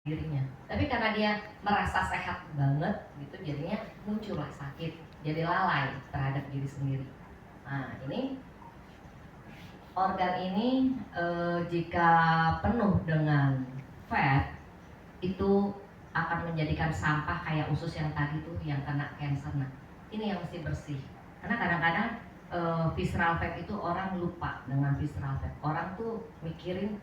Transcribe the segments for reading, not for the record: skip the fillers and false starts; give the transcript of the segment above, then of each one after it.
dirinya. Tapi karena dia merasa sehat banget gitu, jadinya muncullah sakit, jadi lalai terhadap diri sendiri. Nah ini organ ini jika penuh dengan fat itu akan menjadikan sampah kayak usus yang tadi tuh yang kena cancer. Nah ini yang mesti bersih, karena kadang-kadang visceral fat itu orang lupa dengan visceral fat. Orang tuh mikirin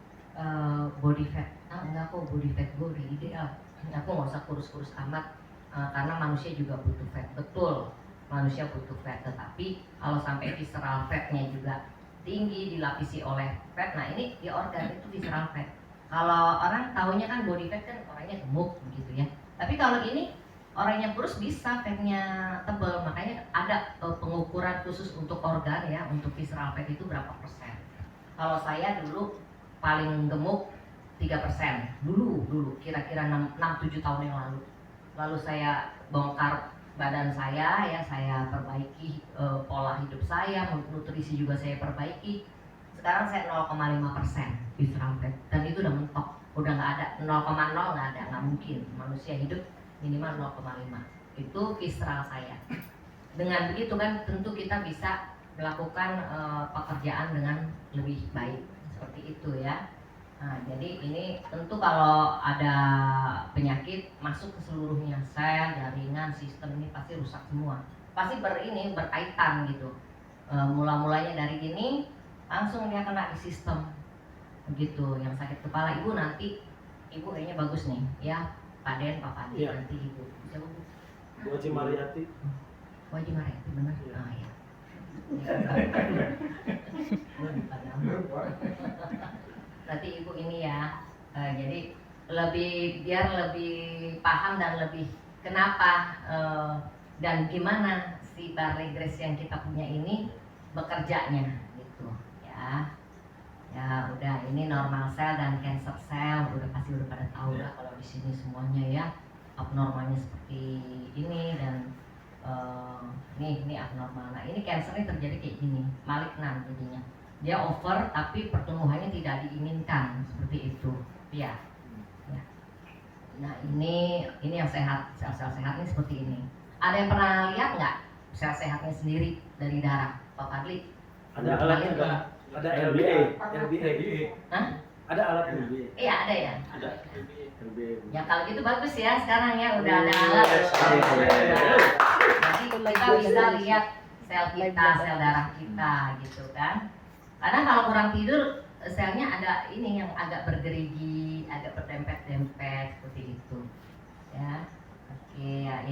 body fat, enggak kok body fat gue udah ideal, aku nggak usah kurus-kurus amat, karena manusia juga butuh fat. Betul, manusia butuh fat, tetapi kalau sampai visceral fatnya juga tinggi dilapisi oleh fat, nah ini di organ itu visceral fat. Kalau orang taunya kan body fat kan orangnya gemuk begitu ya, tapi kalau ini orangnya kurus bisa fatnya tebal, makanya ada pengukuran khusus untuk organ ya, untuk visceral fat itu berapa persen. Kalau saya dulu paling gemuk 3% dulu kira-kira 6-7 tahun yang lalu saya bongkar badan saya ya, saya perbaiki pola hidup saya, nutrisi juga saya perbaiki. Sekarang saya 0,5% visceral fat, dan itu udah mentok, udah nggak ada 0,0, nggak ada, nggak mungkin manusia hidup minimal 0,5 itu visceral saya. Dengan begitu kan tentu kita bisa melakukan pekerjaan dengan lebih baik seperti itu ya. Nah, jadi ini tentu kalau ada penyakit masuk ke seluruhnya, sel, jaringan, sistem ini pasti rusak semua. Pasti berkaitan gitu. Mula-mulanya dari gini langsung dia kena di sistem. Begitu. Yang sakit kepala ibu nanti, ibu kayaknya bagus nih ya, Pak Den, Pak Padi ya. Nanti ibu. Siapa Bu? Bu Haji Mariati. Bu Haji Mariati benar? Ya. Oh ya. Nanti ibu ini ya, jadi biar lebih paham dan lebih kenapa dan gimana si Barley Grace yang kita punya ini bekerjanya gitu ya. Ya udah, ini normal cell dan cancer cell udah pada tahu lah kalau di sini semuanya ya. Abnormalnya seperti ini dan ini abnormal. Nah ini cancer ini terjadi kayak gini, malignan jadinya. Dia over tapi pertumbuhannya tidak diinginkan seperti itu ya. Nah ini yang sehat, sel-sel sehat ini seperti ini. Ada yang pernah lihat nggak sel sehatnya sendiri dari darah, Pak Fadli? Ada alatnya, ada LBA. Hah? Ada alat LBA. Iya ada ya. Ada LBA. Ya kalau gitu bagus ya, sekarang ya udah ada alat. Jadi kita bisa lihat sel kita, sel darah kita gitu kan. Karena kalau kurang tidur selnya ada ini yang agak bergerigi, agak berdempet-dempet seperti itu. Ya. Oke, ya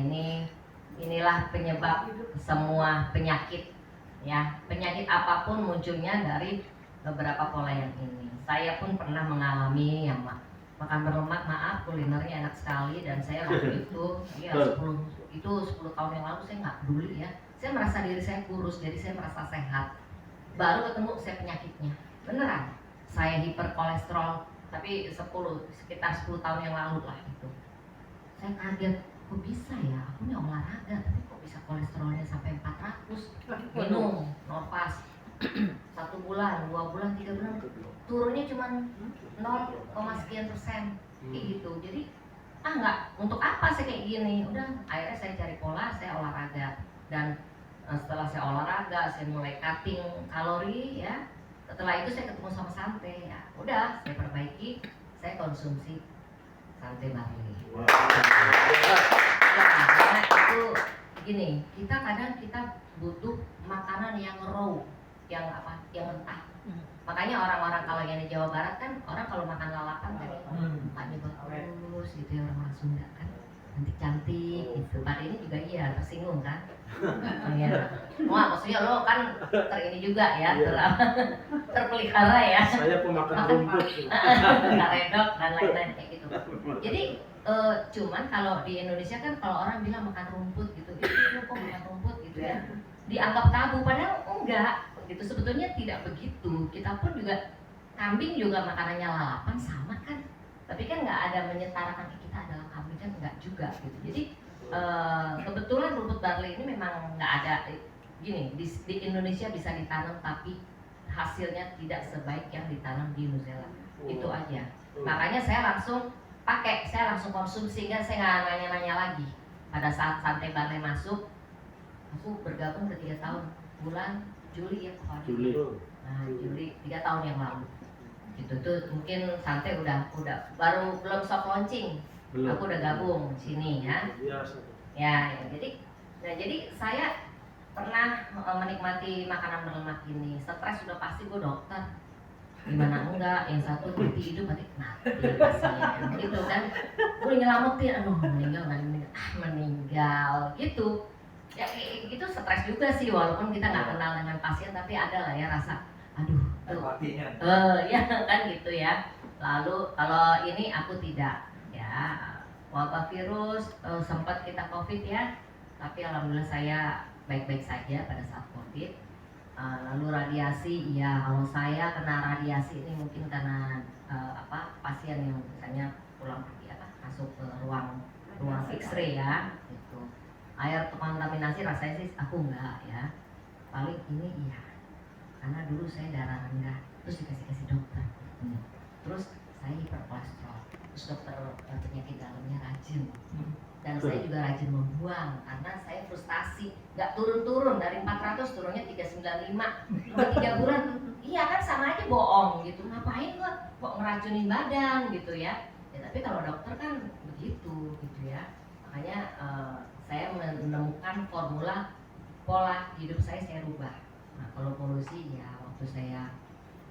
inilah penyebab semua penyakit. Ya, penyakit apapun munculnya dari beberapa pola yang ini. Saya pun pernah mengalami yang makan berlemak, maaf kulinernya enak sekali, dan saya waktu itu ya 10 tahun yang lalu saya nggak peduli ya. Saya merasa diri saya kurus, jadi saya merasa sehat. Baru ketemu saya penyakitnya, beneran. Saya hiperkolesterol, tapi sekitar 10 tahun yang lalu lah itu. Saya kaget, kok bisa ya, aku nih olahraga, tapi kok bisa kolesterolnya sampai 400. Minum Norpas 1 bulan, 2 bulan, 3 bulan, turunnya cuma 0,sekian%, gitu. Jadi nggak, untuk apa saya kayak gini? Udah, akhirnya saya cari pola, saya olahraga, dan setelah saya olahraga, saya mulai cutting kalori ya. Setelah itu saya ketemu sama sante, ya udah saya perbaiki, saya konsumsi sante barley. Wow. Ya, karena itu gini, kita butuh makanan yang raw, yang mentah. Makanya orang-orang kalau yang di Jawa Barat kan, orang kalau makan lalapan kan mukanya bagus gitu ya, orang Sunda kan cantik gitu. Pada ini juga iya tersinggung kan. Ya. Wah, maksudnya lo kan ini juga ya, terpelihara ya. Saya pemakan rumput. Karedok dan lain-lain kayak gitu. Jadi cuman kalau di Indonesia kan kalau orang bilang makan rumput gitu, lo kok makan rumput gitu ya, dianggap tabu, padahal enggak gitu. Sebetulnya tidak begitu. Kita pun juga, kambing juga makanannya lalapan sama kan, tapi kan nggak ada menyetarakan kita adalah kambing kan, enggak juga gitu. Jadi kebetulan rumput barley ini memang nggak ada gini di Indonesia bisa ditanam, tapi hasilnya tidak sebaik yang ditanam di New Zealand. Itu aja. Makanya saya langsung pakai, saya langsung konsumsi, kan saya nggak nanya-nanya lagi. Pada saat Santai Barley masuk, aku bergabung ke 3 tahun, bulan Juli ya pokoknya. Juli. Nah, Juli 3 tahun yang lalu. Gitu tuh mungkin Santai udah baru belum soft launching. Belum. Aku udah gabung sini ya. Biasa. Ya, jadi saya pernah menikmati makanan berlemak ini. Stres sudah pasti, gue dokter. Gimana enggak, yang satu mati hidup, mati pasien gitu kan. Gue nyelamatin, aduh meninggal gitu. Ya itu stres juga sih, walaupun kita nggak kenal dengan pasien, tapi ada lah ya rasa aduh ya kan gitu ya. Lalu kalau ini aku tidak ya, wabah virus sempat kita COVID ya, tapi alhamdulillah saya baik-baik saja pada saat COVID. Lalu radiasi, ya kalau saya kena radiasi ini mungkin karena pasien yang misalnya pulang pergi masuk ke ruang X-ray ya gitu. Air kontaminasi rasanya sih aku enggak ya, paling ini iya karena dulu saya darah rendah terus dikasih dokter terus saya hiperkolesterol, terus dokter penyakit dalamnya rajin, dan saya juga rajin membuang karena saya frustasi, nggak turun-turun dari 400 turunnya 395 cuma 3 bulan. Iya kan sama aja bohong gitu, ngapain gua kok ngeracunin badan gitu ya. Ya tapi kalau dokter kan begitu gitu ya. Makanya saya menemukan formula pola hidup saya rubah. Nah kalau polusi ya waktu saya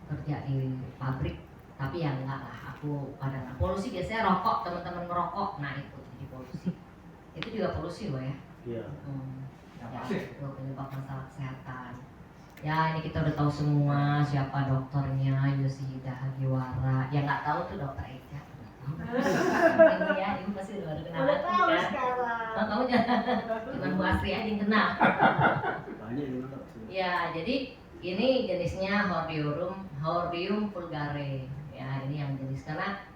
kerja di pabrik, tapi ya enggak lah, aku kadang polusi biasanya rokok, teman-teman merokok, nah itu jadi polusi. Itu juga polusi loh ya. Iya. Ya, itu penyebab masalah kesehatan. Ya ini kita udah tahu semua siapa dokternya, Yosida Hagiwara. Yang nggak tahu tuh dokter Eja. Ini ya, ibu pasti udah kenalan Udah tahu kan? sekarang. Oh, kamu jangan, cuma Bu Asri aja yang kenal. Banyak yang tahu. Ya, jadi ini jenisnya Hordeum vulgare. Ya, ini yang jenis karena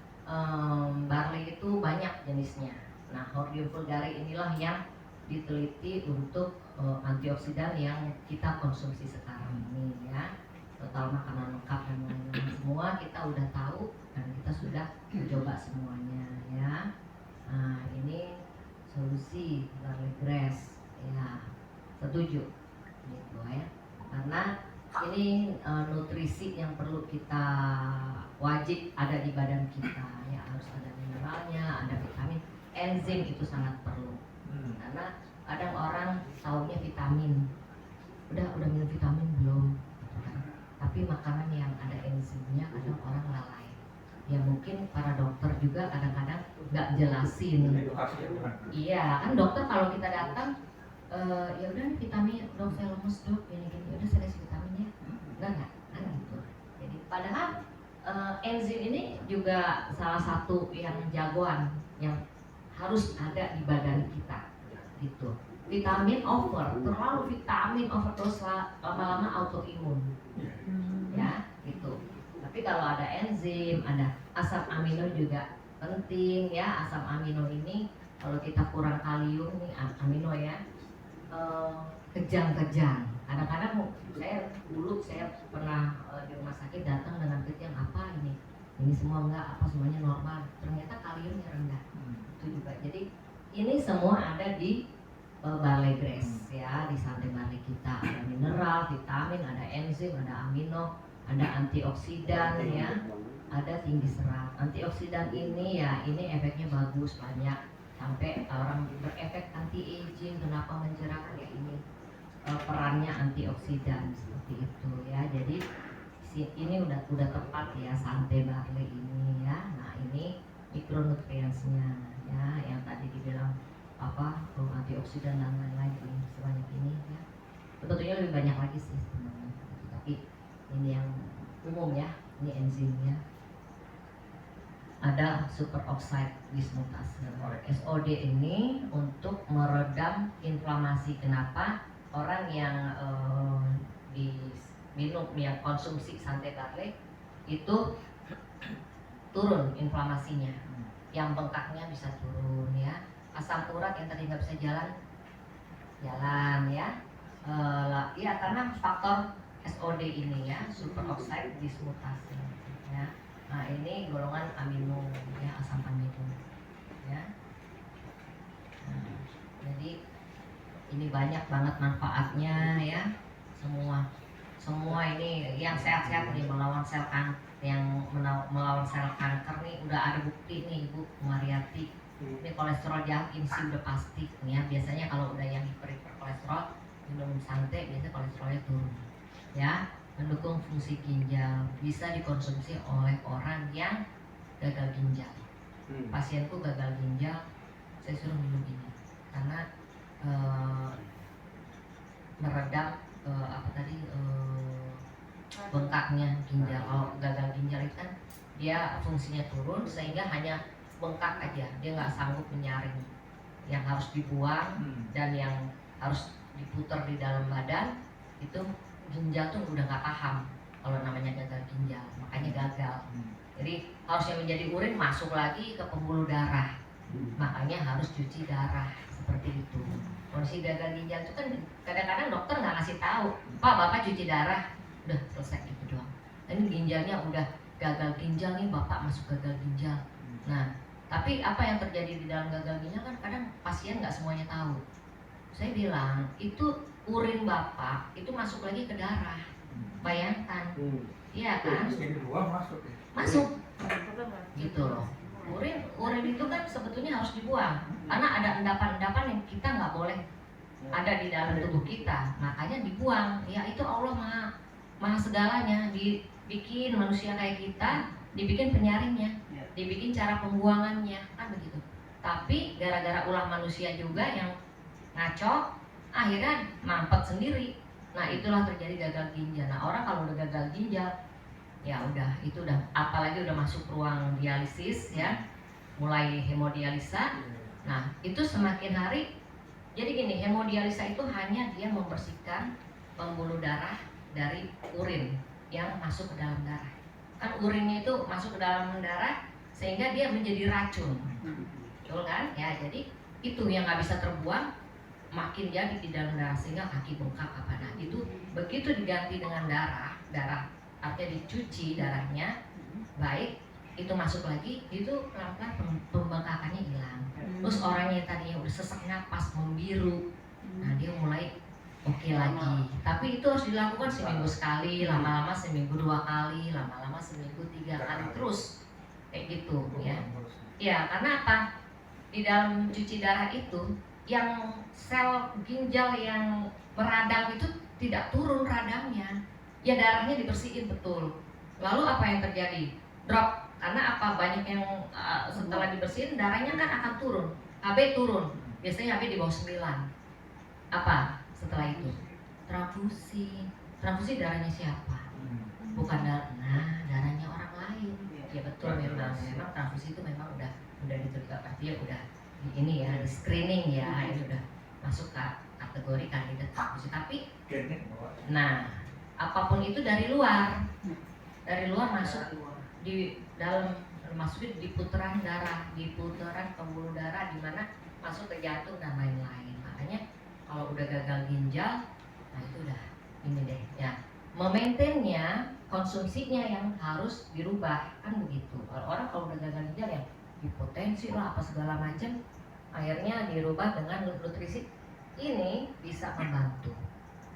barley itu banyak jenisnya. Nah, Hordeum vulgare inilah yang diteliti untuk antioksidan yang kita konsumsi sekarang ini ya. Total makanan lengkap dan lain-lain semua kita udah tahu dan kita sudah mencoba semuanya ya. Nah, ini solusi barley grass ya. Setuju gitu ya. Karena ini nutrisi yang perlu kita wajib ada di badan kita ya, harus ada mineralnya, ada vitamin, enzim itu sangat perlu. Karena kadang orang taunya vitamin, udah minum vitamin belum, tapi makanan yang ada enzimnya kadang orang lalai. Ya mungkin para dokter juga kadang-kadang nggak jelasin. Iya kan dokter kalau kita datang ya udah nih vitamin dok, saya lemes dok ini gini, udah saya kasih vitaminnya, enggak kan gitu. Jadi padahal enzim ini juga salah satu yang jagoan yang harus ada di badan kita gitu. Vitamin over, terlalu vitamin overdosis lama-lama autoimun ya gitu. Tapi kalau ada enzim, ada asam amino juga penting ya. Asam amino ini kalau kita kurang kalium nih amino ya, kejang-kejang. Kadang-kadang saya pernah di rumah sakit datang dengan kejang, apa ini semua enggak, apa semuanya normal, ternyata kaliumnya rendah. Itu juga. Jadi ini semua ada di barley grass ya, di santai barley kita ada mineral, vitamin, ada enzim, ada amino, ada antioksidan ya, ada tinggi serat. Antioksidan ini ya, ini efeknya bagus banyak, sampai orang berefek anti aging. Kenapa mencerahkan ya, ini perannya antioksidan seperti itu ya. Jadi ini udah tepat ya santai barley ini ya. Nah ini mikronutriensnya ya, yang tadi dibilang antioksidan dan lain-lain ini sebanyak ini ya. Sebetulnya lebih banyak lagi sih sebenarnya, tapi ini yang umum ya, ini enzimnya. Ada superoxide dismutase. SOD ini untuk meredam inflamasi. Kenapa orang yang diminum yang konsumsi santai barley itu turun inflamasinya, yang bengkaknya bisa turun ya. Asam urat yang tadi nggak bisa jalan ya. Ya karena faktor SOD ini ya, superoxide dismutase ya. Nah ini golongan amino ya, asam amino ya. Nah, jadi ini banyak banget manfaatnya ya, semua ini yang sehat-sehat nih melawan sel kanker, yang melawan sel kanker nih udah ada bukti nih Ibu Mariati. Ini kolesterol jahat ini sih udah pasti nih ya. Biasanya kalau udah yang hiperkolesterol minum santai biasanya kolesterolnya turun ya. Mendukung fungsi ginjal, bisa dikonsumsi oleh orang yang gagal ginjal. Pasienku gagal ginjal, saya suruh minum ini karena meredam bengkaknya ginjal. Kalau gagal ginjal itu kan dia fungsinya turun sehingga hanya bengkak aja, dia nggak sanggup menyaring yang harus dibuang dan yang harus diputar di dalam badan. Itu ginjal tuh udah nggak paham kalau namanya gagal ginjal, makanya gagal. Jadi harusnya menjadi urin masuk lagi ke pembuluh darah, makanya harus cuci darah seperti itu. Kondisi gagal ginjal itu kan kadang-kadang dokter nggak ngasih tahu, Pak Bapak cuci darah, udah selesai gitu doang. Ini ginjalnya udah gagal ginjal nih, Bapak masuk gagal ginjal. Nah, tapi apa yang terjadi di dalam gagal ginjal kan kadang pasien nggak semuanya tahu. Saya bilang itu urin Bapak itu masuk lagi ke darah, bayangkan, iya kan? Masuk, gitu loh. Urin itu kan sebetulnya harus dibuang karena ada endapan-endapan yang kita nggak boleh ada di dalam tubuh kita, makanya dibuang. Ya itu Allah maha segalanya, dibikin manusia kayak kita, dibikin penyaringnya, dibikin cara pembuangannya, kan begitu. Tapi gara-gara ulah manusia juga yang ngaco, akhirnya mampet sendiri. Nah itulah terjadi gagal ginjal. Nah orang kalau udah gagal ginjal, ya udah itu udah, apalagi udah masuk ruang dialisis ya, mulai hemodialisa. Nah itu semakin hari, jadi gini, hemodialisa itu hanya dia membersihkan pembuluh darah dari urin yang masuk ke dalam darah. Kan urinnya itu masuk ke dalam darah sehingga dia menjadi racun, betul kan? Ya jadi itu yang nggak bisa terbuang, makin jadi di dalam darah sehingga kaki bengkak apa. Nah itu begitu diganti dengan darah artinya dicuci darahnya baik, itu masuk lagi, itu pelan-pelan pembengkakannya hilang. Terus orangnya tadinya udah sesak napas, membiru, nah dia mulai oke lagi. Tapi itu harus dilakukan seminggu sekali, lama-lama seminggu 2 kali, lama-lama seminggu 3 kali, terus kayak gitu ya. Ya karena apa? Di dalam cuci darah itu yang sel ginjal yang meradang itu tidak turun radangnya, ya darahnya dibersihin betul. Lalu apa yang terjadi? Drop. Karena apa? Banyak yang setelah dibersihin darahnya kan akan turun, HB turun. Biasanya HB di bawah 9. Apa setelah itu? Transfusi darahnya siapa? Bukan darahnya orang lain. Ya betul, memang transfusi itu memang udah diterima, artinya udah ini ya, di screening ya, ini udah masuk ke kategori kandidat transfusi. Tapi nah apapun itu dari luar masuk di dalam, masuk di putaran darah, di putaran pembuluh darah, di mana masuk ke jantung dan lain-lain. Makanya kalau udah gagal ginjal, nah itu udah ini deh ya, memaintainnya, konsumsinya yang harus dirubah, kan begitu. Orang kalau udah gagal ginjal ya hipotensi lah apa segala macam, akhirnya dirubah dengan nutrisi. Ini bisa membantu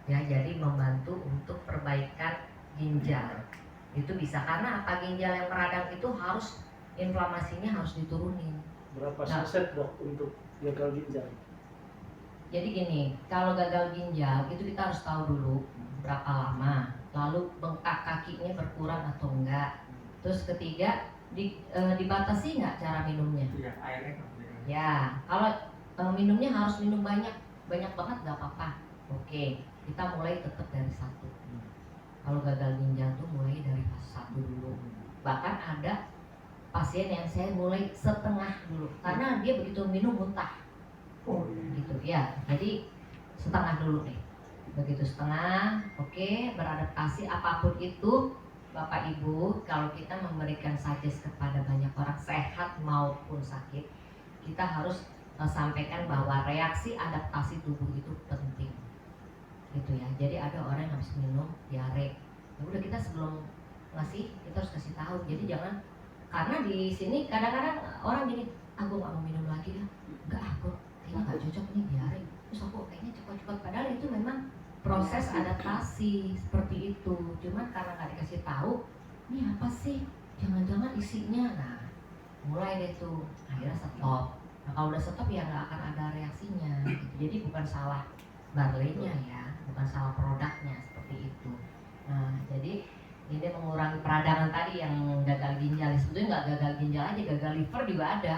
ya, jadi membantu untuk perbaikan ginjal. Itu bisa, karena apa? Ginjal yang meradang itu harus inflamasinya harus diturunin. Berapa saset dok untuk gagal ginjal? Jadi gini, kalau gagal ginjal itu kita harus tahu dulu berapa lama, lalu bengkak kakinya berkurang atau enggak. Terus ketiga, dibatasi nggak cara minumnya? Iya, airnya kan. Ya, kalau minumnya harus minum banyak banget nggak apa-apa. Oke, kita mulai tetap dari 1. Kalau gagal ginjal tuh mulai dari fase 1 dulu. Bahkan ada pasien yang saya mulai setengah dulu, karena dia begitu minum muntah. Gitu ya. Jadi setengah dulu deh. Begitu setengah, oke, beradaptasi apapun itu. Bapak Ibu, kalau kita memberikan suggest kepada banyak orang sehat maupun sakit, kita harus sampaikan bahwa reaksi adaptasi tubuh itu penting. Gitu ya. Jadi ada orang yang habis minum diare, ya udah kita sebelum ngasih, kita harus kasih tahu. Jadi jangan, karena di sini kadang-kadang orang gini, aku nggak mau minum lagi ya, enggak aku kayaknya nggak cocok nih diare, terus aku kayaknya cepat-cepat, padahal itu memang proses adaptasi seperti itu. Cuman karena nggak dikasih tahu, ini apa sih, jangan-jangan isinya, nah mulai deh tuh akhirnya stop. Nah kalau udah stop ya nggak akan ada reaksinya gitu. Jadi bukan salah barleynya ya, bukan salah produknya seperti itu. Nah jadi ini mengurangi peradangan tadi yang gagal ginjal. Sebetulnya nggak gagal ginjal aja, gagal liver juga ada.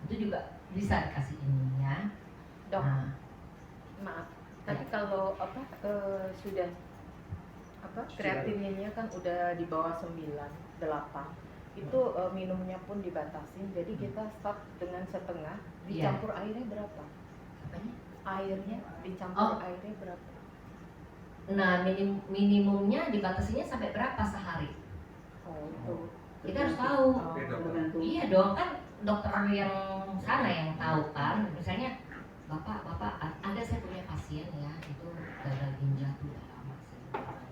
Itu juga bisa dikasih ini ya. Dok, Nah, maaf. Tadi kalau sudah kreatininnya kan udah di bawah 9, 8. Itu minumnya pun dibatasin. Jadi kita start dengan setengah. Dicampur airnya berapa? apanya? Airnya dicampur airnya berapa? Nah minimumnya dibatasinya sampai berapa sehari? Oh, itu. Kita harus tahu. Tergantung. Iya dong, kan dokter yang sana yang tahu kan. Misalnya bapak ada, saya punya pasien ya, itu gagal ginjal tuh udah lama sih.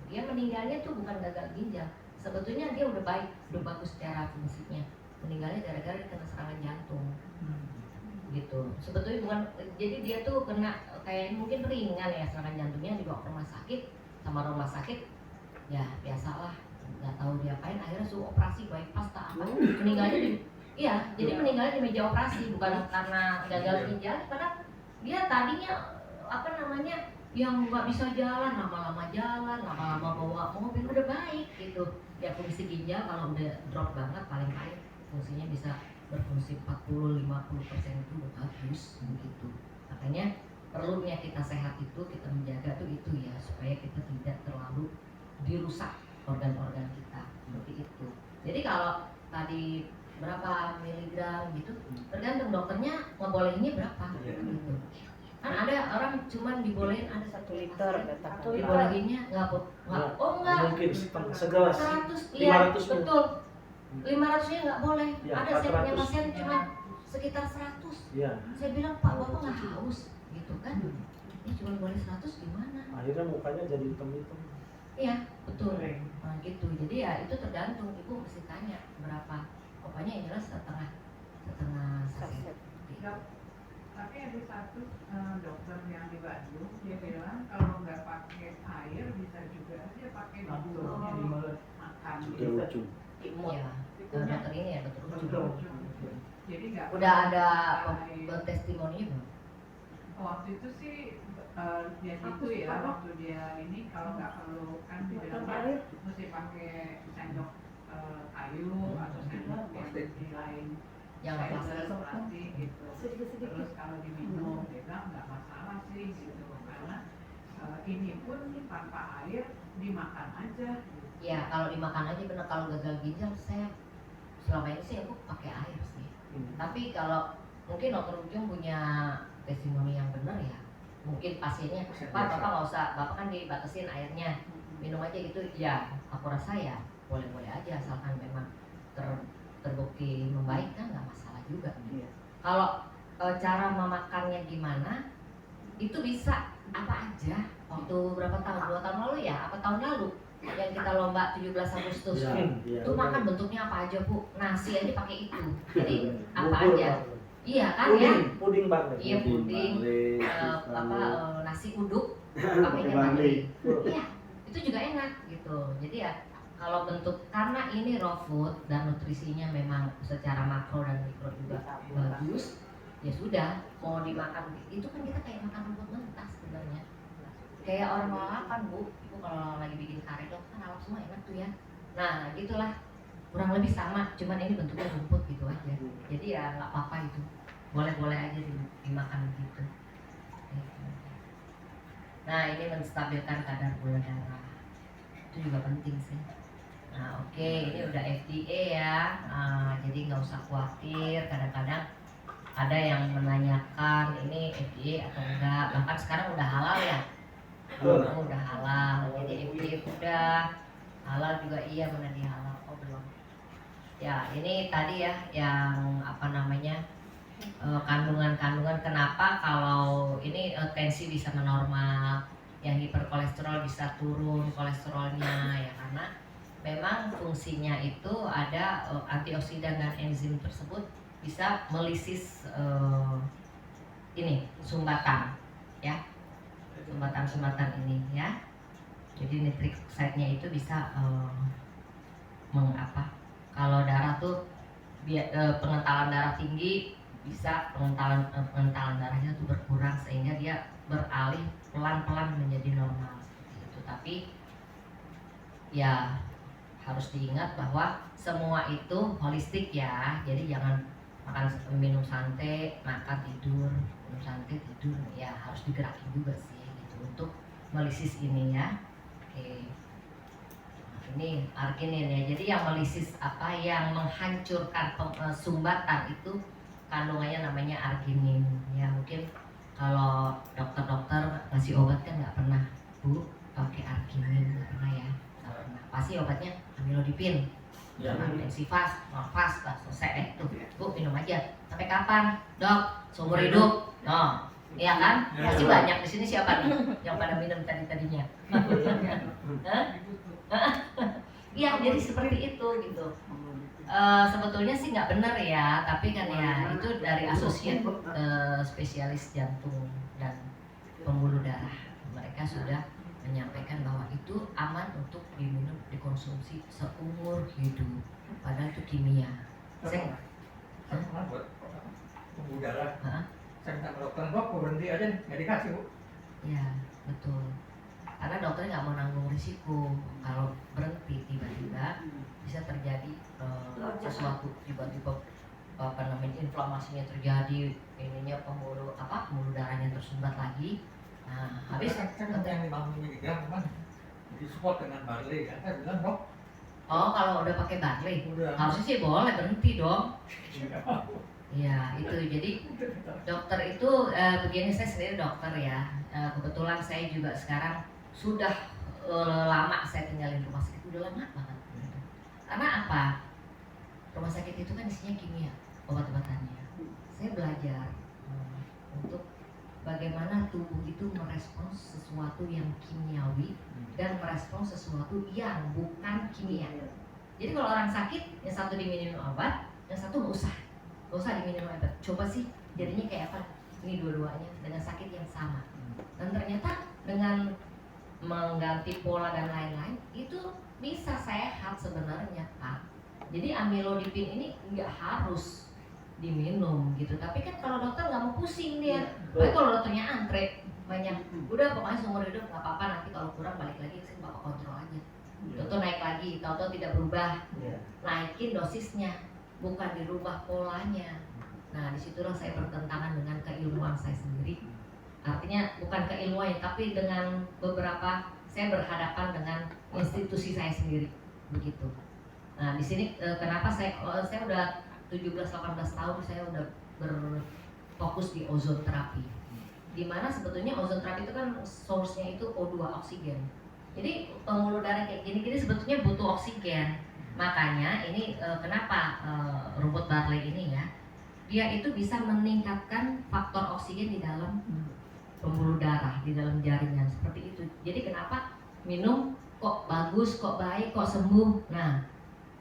Dia meninggalnya tuh bukan gagal ginjal, sebetulnya dia udah baik, udah bagus secara fungsinya. Meninggalnya gara-gara dia kena serangan jantung. Gitu. Sebetulnya bukan, jadi dia tuh kena kayak mungkin ringan ya serangan jantungnya, dibawa ke rumah sakit, sama rumah sakit ya biasalah, nggak tahu diapain, akhirnya suruh operasi bypass tak apa, meninggalnya di, iya jadi meninggalnya di meja operasi, bukan karena gagal ginjal, karena dia tadinya apa namanya yang nggak bisa jalan, lama-lama jalan, lama-lama bawa mobil udah baik gitu. Ya fungsi ginjal kalau udah drop banget paling-paling fungsinya bisa berfungsi 40-50% itu udah bagus begitu. Makanya perlunya kita sehat itu, kita menjaga tuh itu ya, supaya kita tidak terlalu dirusak organ-organ kita seperti itu. Jadi kalau tadi berapa miligram gitu, tergantung dokternya ngebolehinnya berapa gitu. Kan ada orang cuman dibolehin ada 1 liter, dibolehinnya nggak mungkin setengah segelas 100, iya 500 betul. 500-nya nggak boleh. Ya, Ada saya punya 400. pasien cuma sekitar 100. ya. Saya bilang, Pak Bapak nggak haus gitu kan? Ini cuma boleh 100 gimana? Akhirnya mukanya jadi hitam-hitam. Iya betul. Nah, gitu. Jadi ya itu tergantung, ibu mesti tanya berapa. Pokoknya yang jelas setengah saset. Dok, tapi ada satu dokter yang di Bandung, dia bilang kalau nggak pakai air bisa juga aja pakai mulut makan gitu. Iya. Dokter ini ya dokter Ujung. Jadi nggak Udah perlu ada pakai air. testimoni belum? Waktu itu sih dia gitu ya, waktu dia ini kalau nggak perlu kan dibilangnya mesti pakai sendok kayu atau sendok yang di lain Yang plastik gitu. Terus kalau diminum dia bilang nggak masalah sih gitu, karena ini pun tanpa air dimakan aja. Ya kalau dimakan aja benar. Kalau gagal ginjal saya selama ini sih aku pakai air sih. Tapi kalau mungkin dokter Ujung punya testimoni yang benar ya, mungkin pasiennya Pak Bapak nggak usah, Bapak kan dibatasin airnya, minum aja gitu ya. Aku rasa ya boleh-boleh aja asalkan memang terbukti membaik kan nggak masalah juga. Kalau cara memakannya gimana itu bisa apa aja. Waktu berapa tahun, 2 tahun lalu ya, apa tahun lalu yang kita lomba 17 Agustus itu makan bentuknya apa aja Bu, nasi aja pakai itu, jadi apa aja. Iya kan ya, puding barley. iya puding, nasi uduk pakainya barley. Iya itu juga enak gitu. Jadi ya kalau bentuk, karena ini raw food dan nutrisinya memang secara makro dan mikro juga bagus, ya sudah mau dimakan itu kan kita kayak makan rumput mentah sebenarnya, kayak orang lalapan Bu. Ibu kalau lagi bikin kare dok kan lalap semua enak tuh ya. Nah gitulah kurang lebih sama, cuman ini bentuknya rumput gitu aja. Jadi ya nggak apa-apa itu, boleh-boleh aja dimakan gitu. Nah ini menstabilkan kadar gula darah, itu juga penting sih. Nah oke, ini udah FDA ya, jadi nggak usah khawatir. Kadang-kadang ada yang menanyakan ini FDA atau enggak, bahkan sekarang udah halal ya. Udah halal, jadi FDA udah halal juga, iya mana di halal, oh belum. Ya ini tadi ya yang apa namanya kandungan-kandungan, kenapa kalau ini tensi bisa menormal, yang hiperkolesterol bisa turun kolesterolnya ya karena memang fungsinya itu ada antioksidan dan enzim tersebut bisa melisis ini sumbatan ya, sumbatan ini ya. Jadi nitric oxide-nya itu bisa kalau darah tuh pengentalan darah tinggi, bisa pengentalan darahnya tuh berkurang sehingga dia beralih pelan-pelan menjadi normal seperti itu. Tapi ya harus diingat bahwa semua itu holistik ya. Jadi jangan minum santai, makan tidur, minum santai tidur, ya harus digerakin juga sih gitu untuk melisis ini ya. Oke. Ini arginin ya. Jadi yang melisis yang menghancurkan sumbatan itu kandungannya namanya arginin ya. Mungkin kalau dokter-dokter ngasih obat kan nggak pernah Bu pakai arginin, nggak pernah ya, nggak pernah. Pasti obatnya amlodipin, Sifas, Norfas, selesai tuh Bu minum aja. Sampai kapan Dok? Seumur hidup? No. Iya kan? Pasti banyak di sini siapa nih yang pada minum tadinya? Iya, jadi seperti itu gitu. Sebetulnya sih nggak benar ya, tapi kan ya itu dari asosiat spesialis jantung dan pembuluh darah. Mereka sudah menyampaikan bahwa itu aman untuk diminum, dikonsumsi seumur hidup. Padahal itu kimia. Saya buat pembuluh darah. Saya minta ke dokter, Dok, berhenti aja, nggak dikasih Bu. Iya, betul. Karena dokter nggak mau nanggung risiko kalau berhenti tiba-tiba bisa terjadi sesuatu tiba-tiba inflamasinya terjadi, ininya pembuluh darahnya tersumbat lagi. Nah, habis saya yang 50 mg kan disupport dengan barley kan, saya bilang Dok. Oh, kalau udah pakai barley, Udah. harusnya sih boleh berhenti dong. Ya itu jadi dokter itu begini, saya sendiri dokter ya, kebetulan saya juga sekarang sudah lama saya tinggalin rumah sakit, udah lama banget. Karena apa? Rumah sakit itu kan isinya kimia, obat-obatannya. Saya belajar untuk bagaimana tubuh itu merespons sesuatu yang kimiawi dan merespons sesuatu yang bukan kimia. Jadi kalau orang sakit, yang satu diminum obat, yang satu nggak usah diminum obat. Coba sih jadinya kayak apa? Ini dua-duanya dengan sakit yang sama. Dan ternyata dengan mengganti pola dan lain-lain itu bisa sehat sebenarnya Pak. Jadi amlodipin ini nggak harus diminum gitu. Tapi kan kalau dokter nggak mau pusing dia. Tapi kalau dokternya antre banyak, udah pokoknya seumur hidup nggak apa-apa, nanti kalau kurang balik lagi sih bapak kontrol aja. Tahu naik lagi, tahu tidak berubah. Naikin dosisnya, bukan dirubah polanya. Nah disitulah saya bertentangan dengan keilmuan saya sendiri. Artinya bukan keilmuan, tapi dengan beberapa saya berhadapan dengan institusi saya sendiri begitu. Nah di sini kenapa saya udah 17-18 tahun saya udah berfokus di ozon terapi. Dimana sebetulnya ozon terapi itu kan source-nya itu O2, oksigen. Jadi pembuluh darah kayak gini-gini sebetulnya butuh oksigen. Makanya ini kenapa rumput barley ini ya, dia itu bisa meningkatkan faktor oksigen di dalam pembuluh darah, di dalam jaringan seperti itu. Jadi kenapa minum kok bagus, kok baik, kok sembuh. Nah,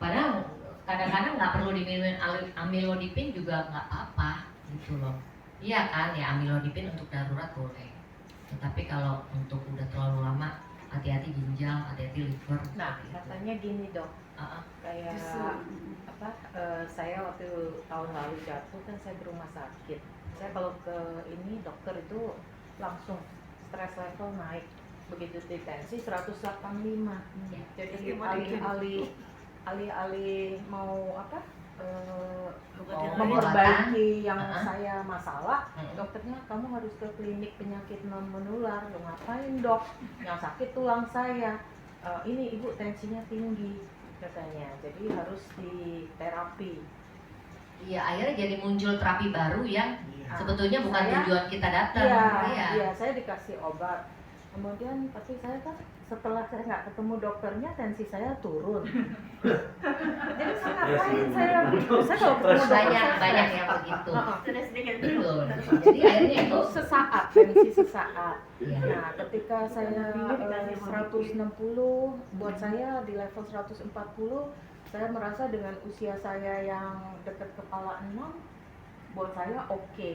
padahal kadang-kadang nggak perlu diminum amlodipin juga nggak apa-apa gitu loh. Iya kan, ya amlodipin untuk darurat boleh. Tetapi kalau untuk udah terlalu lama, hati-hati ginjal, hati-hati liver. Nah, katanya gini Dok, kayak saya waktu tahun lalu jatuh kan saya ke rumah sakit. Saya kalau ke ini dokter itu langsung stress level naik, begitu tensi 185. Jadi alih-alih mau memperbaiki yang saya masalah, dokternya kamu harus ke klinik penyakit non menular. Lo ngapain Dok? Yang sakit tulang saya. Ini ibu tensinya tinggi katanya, jadi harus di terapi. Iya, akhirnya jadi muncul terapi baru yang sebetulnya bukan tujuan kita datang. Iya, saya dikasih obat. Kemudian tapi saya kan setelah saya nggak ketemu dokternya tensi saya turun. Jadi saya ngapain saya kalau ketemu dokter banyak yang begitu. Betul. Jadi akhirnya itu itu sesaat, tensi sesaat. ya, Nah, ketika saya 160, buat saya di level 140, saya merasa dengan usia saya yang dekat kepala 6, buat saya oke.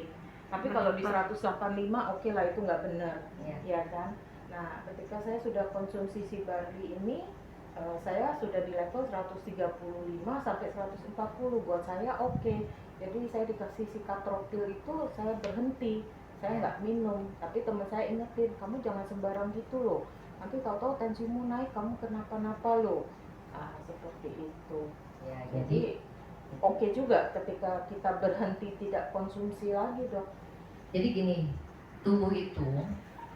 Tapi kalau di 185 oke lah, itu nggak benar, ya. ya kan? Nah, ketika saya sudah konsumsi si barley ini, saya sudah di level 135 sampai 140, buat saya oke. Jadi saya dikasih si katrokil itu, saya berhenti, saya nggak minum. Tapi teman saya ingetin, kamu jangan sembarang gitu loh, nanti tahu-tahu tensimu naik, kamu kenapa-napa loh. Ah, seperti itu. Ya, Jadi oke juga ketika kita berhenti tidak konsumsi lagi, Dok. jadi gini, tubuh itu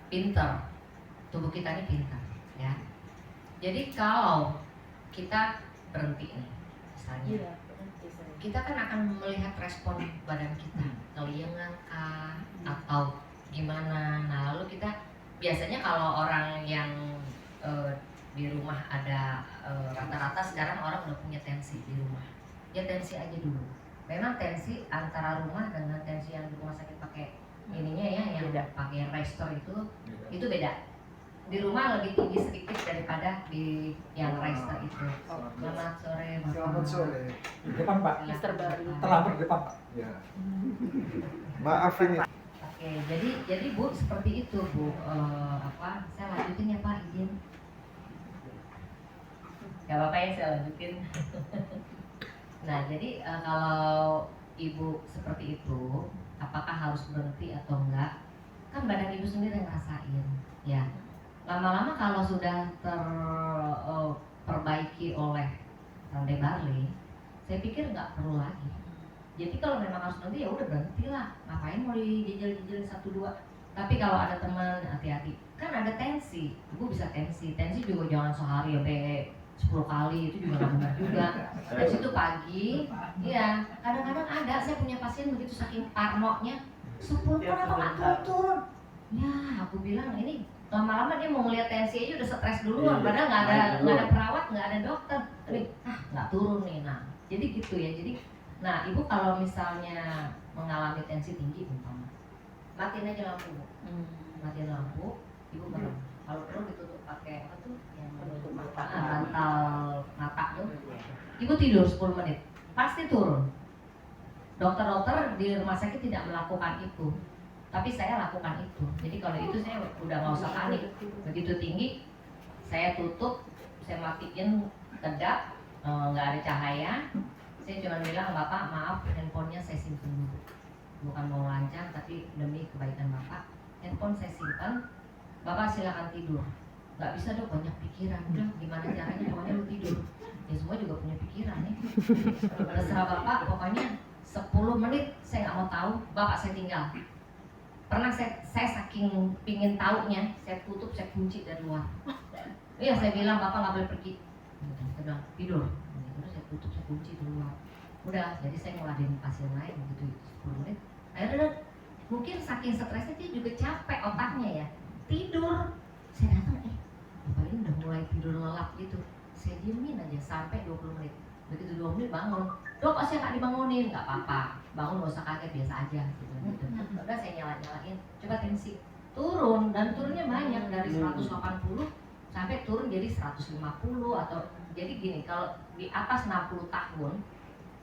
pintar, tubuh kita ini pintar, ya. Jadi kalau kita berhenti nih, misalnya, Berhenti saya. kita kan akan melihat respon badan kita, keliengan kah atau gimana. Nah lalu kita biasanya kalau orang yang di rumah ada rata-rata sekarang orang udah punya tensi di rumah, ya tensi aja dulu. Memang tensi antara rumah dengan tensi yang di rumah sakit pakai ininya ya, yang pakai register itu beda. Di rumah lebih tinggi sedikit daripada di yang register itu. Selamat sore Bapak. Selamat sore. Di depan Pak. Mister Baru. Terlambat di depan Pak. Ya. Maaf ini. Oke, jadi Bu seperti itu Bu. Saya lanjutin ya Pak, izin. Gak apa-apa ya, saya lanjutin. Nah, jadi kalau Ibu seperti itu, apakah harus berhenti atau enggak? Kan badan Ibu sendiri yang ngerasain, ya. Lama-lama kalau sudah terperbaiki oleh Rande Barley, saya pikir nggak perlu lagi. Jadi kalau memang harus berhenti ya udah berhentilah. Ngapain mau dijejel-jejelin 1-2? Tapi kalau ada teman, hati-hati. Kan ada tensi, Ibu bisa tensi juga jangan sehari sampai 10 kali, itu juga nggak benar juga. Tensi itu pagi, iya. Kadang-kadang ada, saya punya pasien begitu saking parnonya, 10 pun apa nggak turun. Ya, aku bilang ini lama-lama dia mau ngeliat tensi aja udah stres duluan, padahal nggak ada perawat, nggak ada dokter. Tapi nggak turun nih. Nah, jadi gitu ya. Jadi, nah Ibu kalau misalnya mengalami tensi tinggi umpama, matiin aja lampu, Bu. Matiin lampu, Ibu merem. Kalau perlu ditutup pakai apa tuh yang bantal mata tuh. Ibu tidur 10 menit, pasti turun. Dokter-dokter di rumah sakit tidak melakukan itu, tapi saya lakukan itu. Jadi kalau itu saya udah nggak usah panik. Begitu tinggi, saya tutup, saya matiin kedap, nggak ada cahaya. Saya cuma bilang, Bapak maaf handphonenya saya simpen dulu. Bukan mau lancang, tapi demi kebaikan Bapak, handphone saya simpan. Bapak silakan tidur. Nggak bisa Dok, banyak pikiran. Udah gimana caranya, pokoknya lu tidur. Ya semua juga punya pikiran nih. Terserah Bapak, pokoknya 10 menit saya nggak mau tahu, Bapak saya tinggal. Pernah saya saking pingin taunya, saya tutup, saya kunci dari luar. Iya, saya bilang Bapak nggak boleh pergi. Saya bilang tidur. Terus saya tutup, saya kunci dari luar. Udah, jadi saya ngeladenin pasien lain gitu 10 menit. Akhirnya mungkin saking stresnya dia juga capek otaknya ya, tidur. Saya datang, Bapak ini udah mulai tidur lelap gitu. Saya diemin aja sampai 20 menit. Begitu 20 menit bangun, Dok kok saya nggak dibangunin? Nggak apa-apa, bangun nggak usah kaget, biasa aja gitu. Udah saya nyalain, coba tensi turun, dan turunnya banyak dari 180 sampai turun jadi 150 atau jadi gini, kalau di atas 60 tahun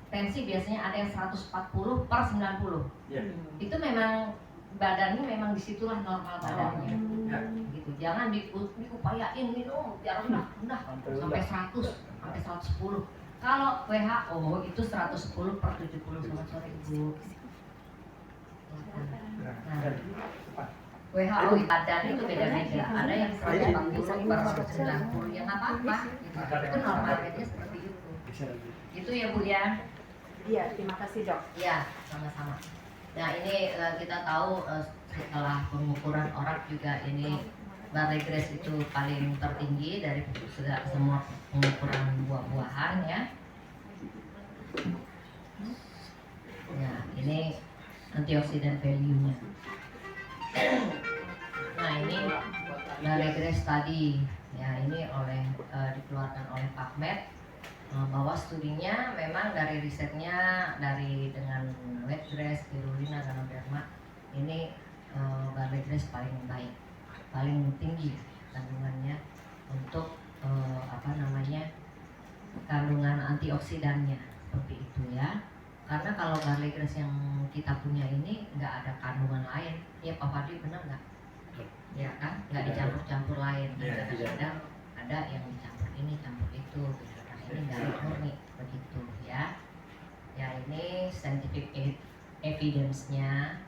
tensi biasanya ada yang 140/90. Itu memang badannya memang disitulah normal badannya. Gitu. Jangan diupayain minum biar rendah sampai 100 sampai 110. Kalau WHO itu 110/70. Selamat sore Ibu. Nah, WHO badan itu beda-beda. Ada yang 140/90, ya nggak apa-apa. Gitu. Itu normalnya dia seperti itu. Itu ya Bu ya. Iya, terima kasih Dok. Ya, sama-sama. Nah ini kita tahu setelah pengukuran orat juga ini Barley Grass itu paling tertinggi dari semua pengukuran buah-buahan ya. Ya, ini antioksidan value-nya. Nah ini Barley Grass tadi, ya ini dikeluarkan oleh PubMed, bahwa studinya memang dari risetnya dengan wheatgrass, spirulina, ganoderma ini barley grass paling baik, paling tinggi kandungannya untuk kandungan antioksidannya seperti itu ya. Karena kalau barley grass yang kita punya ini nggak ada kandungan lain, ya Pak Fadli benar nggak? Ya kan, nggak dicampur-campur lain. Kadang-kadang ada yang dicampur ini, campur itu. Nah, ini dari murni begitu ya. Ya ini scientific evidence-nya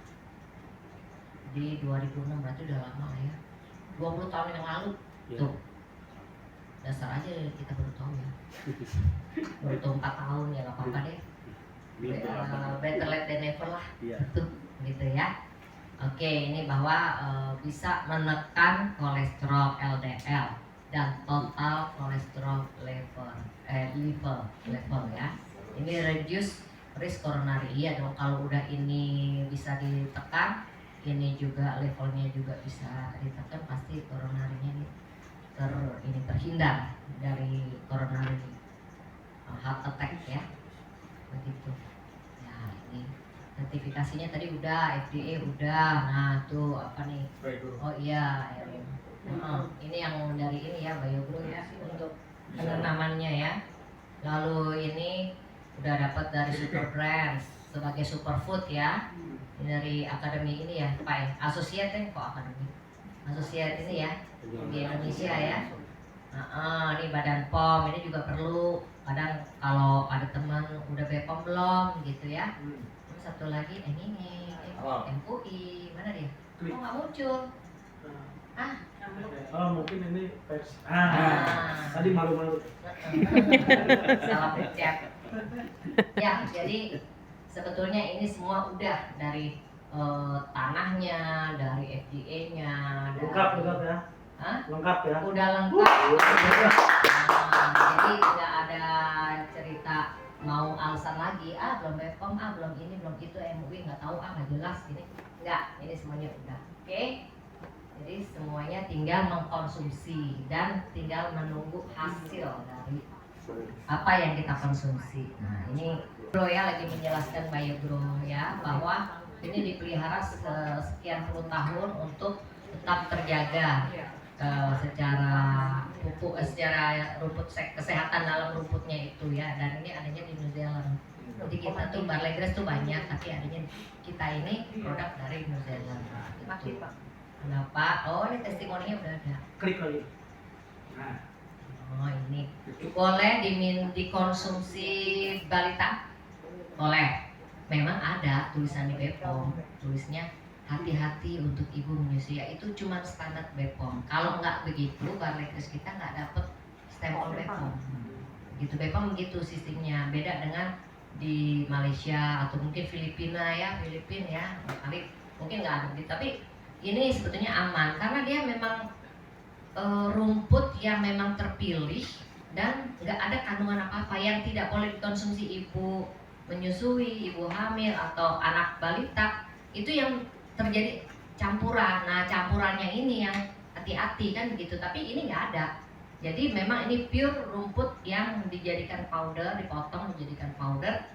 di 2006, berarti udah lama lah ya. 20 tahun yang lalu tuh. Dasar aja kita baru tahu ya. Baru tahu 4 tahun ya nggak apa-apa deh. Better late than never lah. Tuh gitu ya. Oke, ini bahwa bisa menekan kolesterol LDL dan total kolesterol level ya. Ini reduce risk coronary. Iya dong, kalau udah ini bisa ditekan, ini juga levelnya juga bisa ditekan, pasti koronarinya terhindar dari coronary heart attack ya. Begitu. Ya, ini sertifikasinya tadi udah, FDA udah. Nah, tuh apa nih? Oh iya, ini yang dari ini ya, BioGrow ya, untuk penanamannya ya. Lalu ini udah dapat dari Super Brands sebagai superfood ya. Ini dari akademi ini ya, Pak ya. Associate kok akademi. Associate ini ya di Indonesia ya. Ini Badan POM ini juga perlu. Kadang kalau ada teman udah BPOM belum gitu ya. Terus satu lagi ini MUI mana dia? Oh nggak muncul. Mungkin ini pers. Tadi malu-malu. Salah pencet. Ya, jadi sebetulnya ini semua udah dari tanahnya, dari FDA-nya, Lengkap ya. Lengkap ya. Udah lengkap. Jadi nggak ada cerita mau alasan lagi, belum BPOM, belum ini, belum itu, MUI nggak tahu, nggak jelas ini. Nggak, ini semuanya udah. Oke? Jadi semuanya tinggal mengkonsumsi dan tinggal menunggu hasil dari apa yang kita konsumsi. Nah, ini Bro ya lagi menjelaskan BioGrow ya, bahwa ini dipelihara sekian puluh tahun untuk tetap terjaga secara pupuk, secara rumput kesehatan dalam rumputnya itu ya. Dan ini adanya di New Zealand. Jadi kita tuh barley grass tuh banyak, tapi adanya kita ini produk dari New Zealand. Gitu. Kenapa? Oh, ini testimoninya udah ada. Klik lagi. Nah. Oh, ini boleh dikonsumsi balita? Boleh. Memang ada tulisan di BPOM, tulisnya hati-hati untuk ibu menyusui. Ya, itu cuma standar BPOM. Kalau nggak begitu, barley grass kita nggak dapet stempel BPOM. Gitu BPOM begitu sistemnya. Beda dengan di Malaysia atau mungkin Filipina ya, kali mungkin nggak ada begitu. Tapi ini sebetulnya aman karena dia memang rumput yang memang terpilih dan nggak ada kandungan apa-apa yang tidak boleh dikonsumsi ibu menyusui, ibu hamil atau anak balita. Itu yang terjadi campuran. Nah, campurannya ini yang hati-hati kan gitu. Tapi ini nggak ada. Jadi memang ini pure rumput yang dijadikan powder, dipotong dijadikan powder,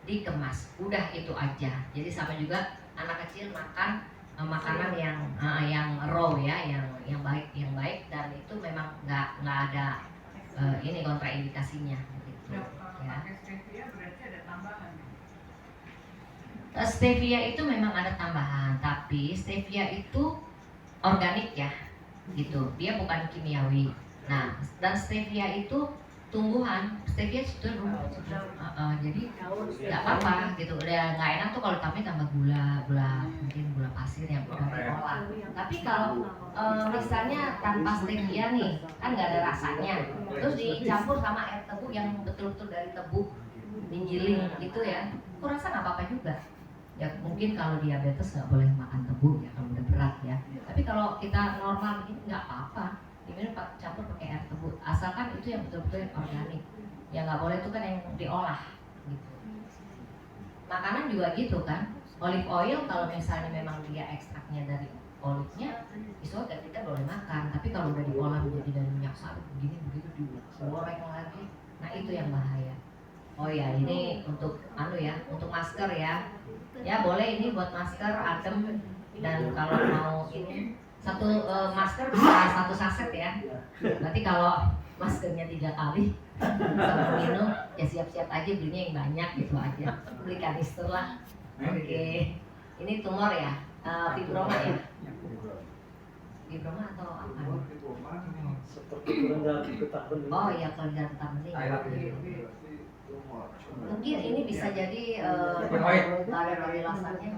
dikemas. Udah itu aja. Jadi sama juga anak kecil makan makanan yang raw ya, yang baik dan itu memang nggak ada ini kontraindikasinya gitu. Ya. Pakai stevia berarti ada tambahan. Stevia itu memang ada tambahan, tapi stevia itu organik ya, gitu. Dia bukan kimiawi. Nah, dan stevia itu tumbuhan, stevia itu jadi nggak apa-apa gitu. Udah nggak enak tuh kalau tapi tambah gula mungkin gula pasir yang udah diolah. Tapi kalau misalnya tanpa stevia nih, kan nggak ada rasanya. Terus dicampur sama air tebu yang betul-betul dari tebu digiling gitu ya, aku rasa nggak apa-apa juga. Ya mungkin kalau diabetes nggak boleh makan tebu ya kalau udah berat ya. Tapi kalau kita normal begini nggak apa-apa. Diminum campur pakai air tebu, asalkan itu yang betul-betul organik. Yang nggak boleh itu kan yang diolah gitu. Makanan juga gitu kan. Olive oil kalau misalnya memang dia ekstraknya dari olive-nya, itu agak kita boleh makan. Tapi kalau udah diolah menjadi dari minyak sawit begini begitu digoreng lagi, nah itu yang bahaya. Oh ya, ini untuk untuk masker ya. Ya boleh ini buat masker adem, dan kalau mau ini satu masker bisa 1 saset ya. Berarti kalau maskernya 3 kali sama minum ya siap-siap aja belinya yang banyak gitu aja. Beli kanister lah. Oke. Ini tumor ya, fibroma ya. Fibroma atau apa? Seperti kelenjar getah bening. Oh iya, kelenjar getah bening. Mungkin ini bisa jadi ada penjelasannya.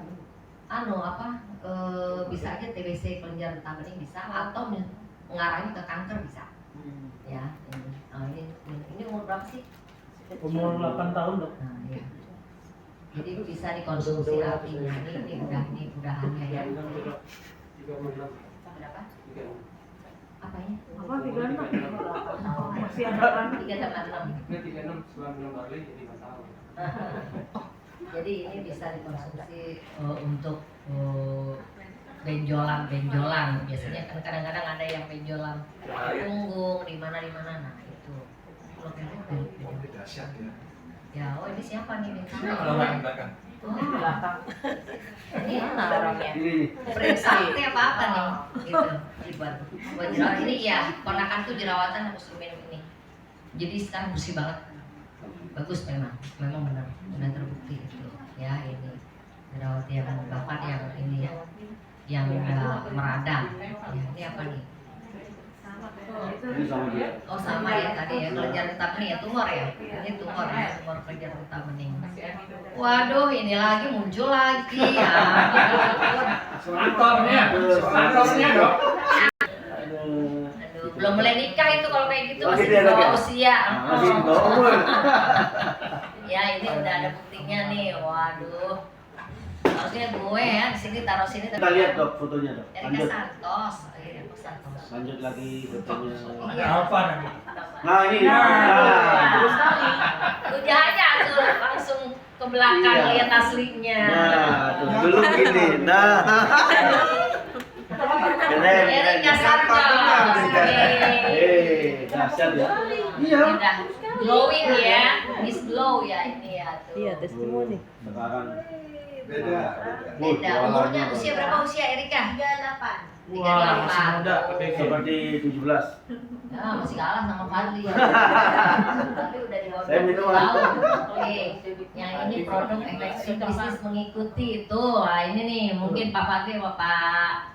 Bisa aja TBC kelenjar getah bening bisa, atau mengarahnya ke kanker bisa. Ya, ini umur berapa sih? Umur 8 tahun dok. Nah, ya. Jadi bisa dikonsumsi artinya ini udah aneh ya. Berapa? Apa ya? Apa 36? Masih ada 3,6. Ini 36 9 kali jadi 4 tahun. Jadi ini bisa dikonsumsi untuk benjolan. Biasanya kan kadang-kadang ada yang benjolan punggung di mana. Nah itu. Kalau benjolan Dahsyat ya. ya, oh ini siapa nih Ini kalau orang belakang. Oh, Belakang. ini Mana orangnya? sakti apa nih? Gitu. Buat jerawat ini ya, ponakan tuh jerawatan harus minum ini. Jadi sekarang bersih banget. Bagus memang benar terbukti itu. Ya ini jerawat yang bahkan yang ini ya, yang udah meradang. Ya, ini apa nih? Oh sama ya tadi ya, kelenjar getah bening ya, tumor ya. Ini tumor kelenjar getah bening. Waduh, ini lagi muncul lagi ya. Kantornya dok. Aduh, belum mulai nikah itu kalau kayak gitu Oh, masih gitu di ya, Dok, bawah ya? usia. Masih di bawah umur. Ya ini udah ada buktinya nih. Waduh. Harusnya gue ya di sini taruh sini. Kita lihat dok fotonya dok. Erika Lanjut. Santos. Erika Santos. Lanjut lagi fotonya. Ada apa nanti? Nah ini. Terus kali. Udah aja tuh langsung ke belakang Iya. lihat aslinya. Nah, tuh, belum gini. Nah. Keren. Erika Santos. Dahsyat ya. Iya. Udah glowing ya. Is glow ya ini ya tuh. Iya, testimoni. Sekarang Beda. Umurnya usia berapa usia Erika? 38. Wah, masih muda. seperti 17. Ya, masih kalah sama Fadli. Tapi udah di bawah Saya 20 minum. tahun. Oke. Yang ini produk efektif bisnis mengikuti itu. Nah, ini nih mungkin Pak Fadli sama Pak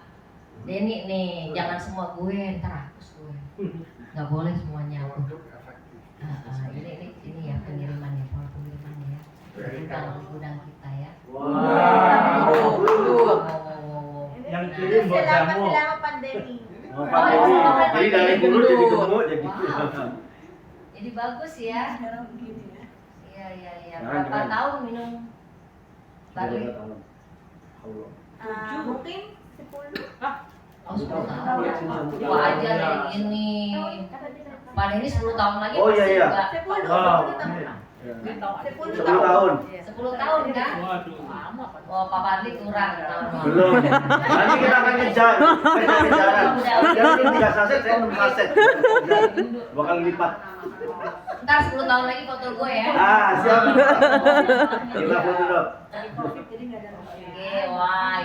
Denny nih. Jangan semua gue, ntar hapus gue. Nggak boleh semuanya aku. Ini ya pengiriman ya, pola pengiriman ya. Gudang kita ya. Wow. Yang kirim buat jamu. Oh, Pandemi. iya. Jadi dari dulu jadi gemuk jadi. Wow. Jadi bagus ya. Iya. Jangan, Berapa jangan. tahun minum barley? Mungkin 10. Oh, 10 tahun. Wah aja kayak gini. Pada ini 10 tahun lagi Oh, iya, pasti iya. juga. 10 Wow. 10 10 tahun. 10 tahun kan? Waduh. Oh, Pak Fadli kurang tahun. Belum. Nanti kita akan kejar. Kita kejaran. Dia mungkin 3 saset, saya 6 saset. Bakal lipat. Ntar 10 tahun lagi foto gue ya. Ah, siap. Kita foto dok. Oke, wah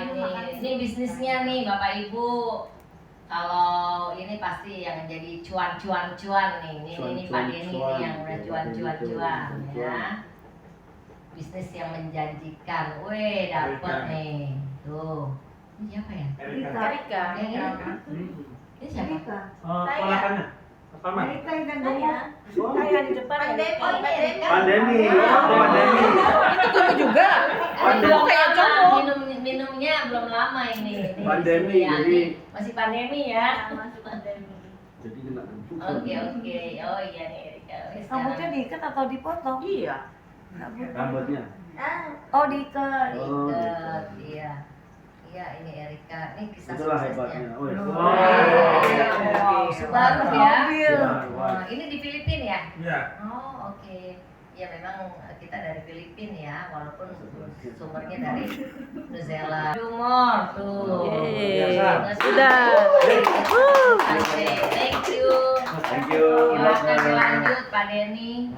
ini bisnisnya nih Bapak Ibu. Kalau ini pasti yang jadi cuan nih. Ini Pak Denny nih yang udah cuan ya. Bisnis yang menjanjikan. Weh, dapet nih. Tuh. Ini siapa ya? Erika. Yang ini? Ini siapa? Ponakannya. Paman. Kayak di depan Pandemi. Pandemi. Itu kamu juga. Pandemi. Kamu kayak cowok. Minumnya belum lama ini. Pandemi, Ya, jadi masih pandemi ya. jadi kena. Oke. Oh iya nih Erika. Rambutnya diikat atau dipotong? Iya. Rambutnya. Oh, diikat. Oh, Diikat, iya. Iya, ini Erika. Ini kisah itulah suksesnya. hebatnya. Oh, iya. Wow, Subaru ya. Mobil. Wah, ini di Filipina ya? Iya. Oh, oke. Ya memang kita dari Filipina ya, walaupun sumbernya dari New Zealand. Humor tuh. Yeay. Biasa. Sudah. Oke, thank you. Thank you. Silakan dilanjut Pak Denny.